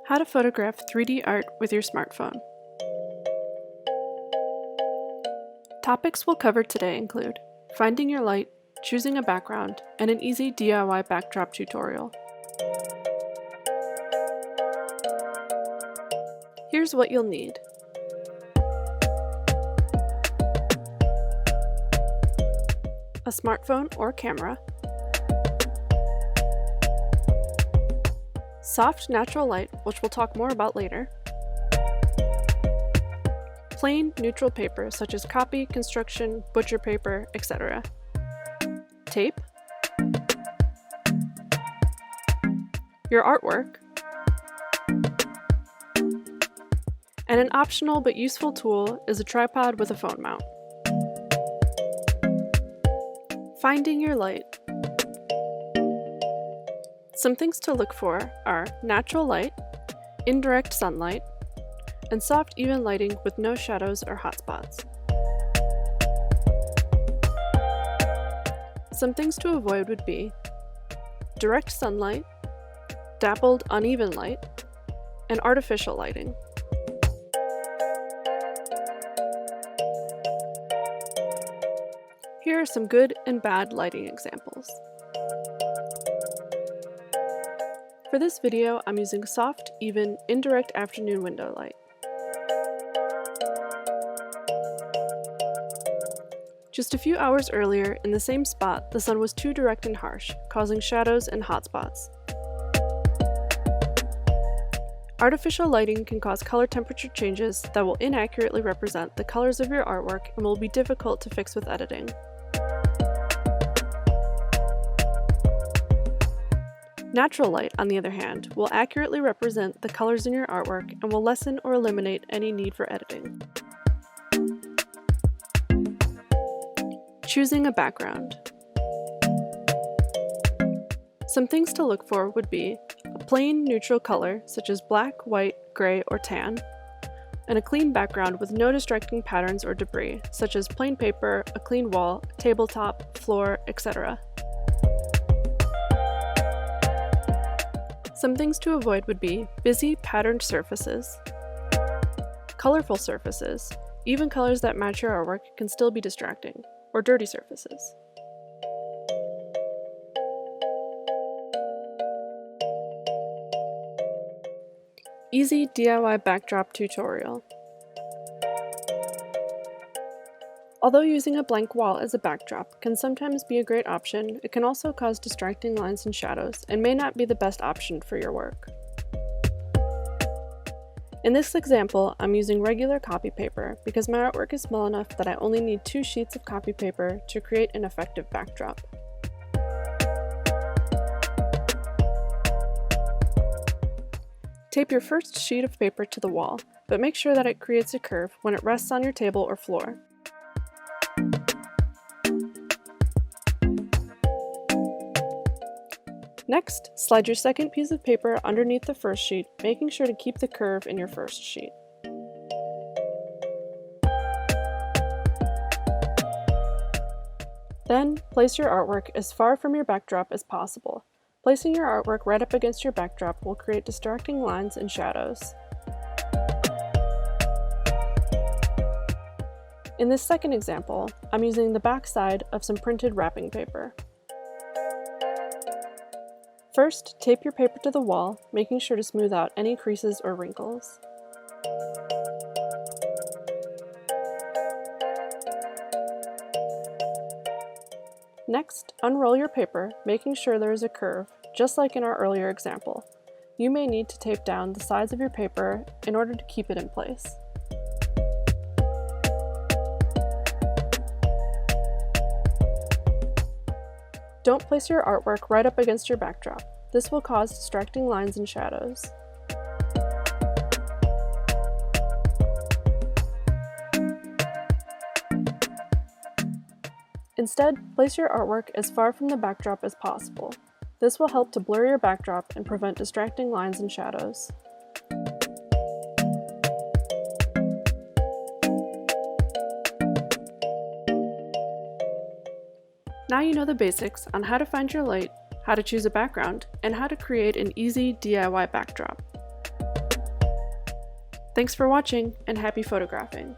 How to photograph 3D art with your smartphone. Topics we'll cover today include finding your light, choosing a background, and an easy DIY backdrop tutorial. Here's what you'll need. A smartphone or camera, soft natural light, which we'll talk more about later, plain neutral paper such as copy, construction, butcher paper, etc., tape, your artwork, and an optional but useful tool is a tripod with a phone mount. Finding your light. Some things to look for are natural light, indirect sunlight, and soft even lighting with no shadows or hotspots. Some things to avoid would be direct sunlight, dappled uneven light, and artificial lighting. Here are some good and bad lighting examples. For this video, I'm using soft, even, indirect afternoon window light. Just a few hours earlier, in the same spot, the sun was too direct and harsh, causing shadows and hotspots. Artificial lighting can cause color temperature changes that will inaccurately represent the colors of your artwork and will be difficult to fix with editing. Natural light, on the other hand, will accurately represent the colors in your artwork and will lessen or eliminate any need for editing. Choosing a background. Some things to look for would be a plain neutral color such as black, white, gray, or tan, and a clean background with no distracting patterns or debris such as plain paper, a clean wall, tabletop, floor, etc. Some things to avoid would be busy, patterned surfaces, colorful surfaces, even colors that match your artwork can still be distracting, or dirty surfaces. Easy DIY backdrop tutorial. Although using a blank wall as a backdrop can sometimes be a great option, it can also cause distracting lines and shadows and may not be the best option for your work. In this example, I'm using regular copy paper because my artwork is small enough that I only need 2 sheets of copy paper to create an effective backdrop. Tape your first sheet of paper to the wall, but make sure that it creates a curve when it rests on your table or floor. Next, slide your second piece of paper underneath the first sheet, making sure to keep the curve in your first sheet. Then, place your artwork as far from your backdrop as possible. Placing your artwork right up against your backdrop will create distracting lines and shadows. In this second example, I'm using the back side of some printed wrapping paper. First, tape your paper to the wall, making sure to smooth out any creases or wrinkles. Next, unroll your paper, making sure there is a curve, just like in our earlier example. You may need to tape down the sides of your paper in order to keep it in place. Don't place your artwork right up against your backdrop. This will cause distracting lines and shadows. Instead, place your artwork as far from the backdrop as possible. This will help to blur your backdrop and prevent distracting lines and shadows. Now you know the basics on how to find your light, how to choose a background, and how to create an easy DIY backdrop. Thanks for watching, and happy photographing!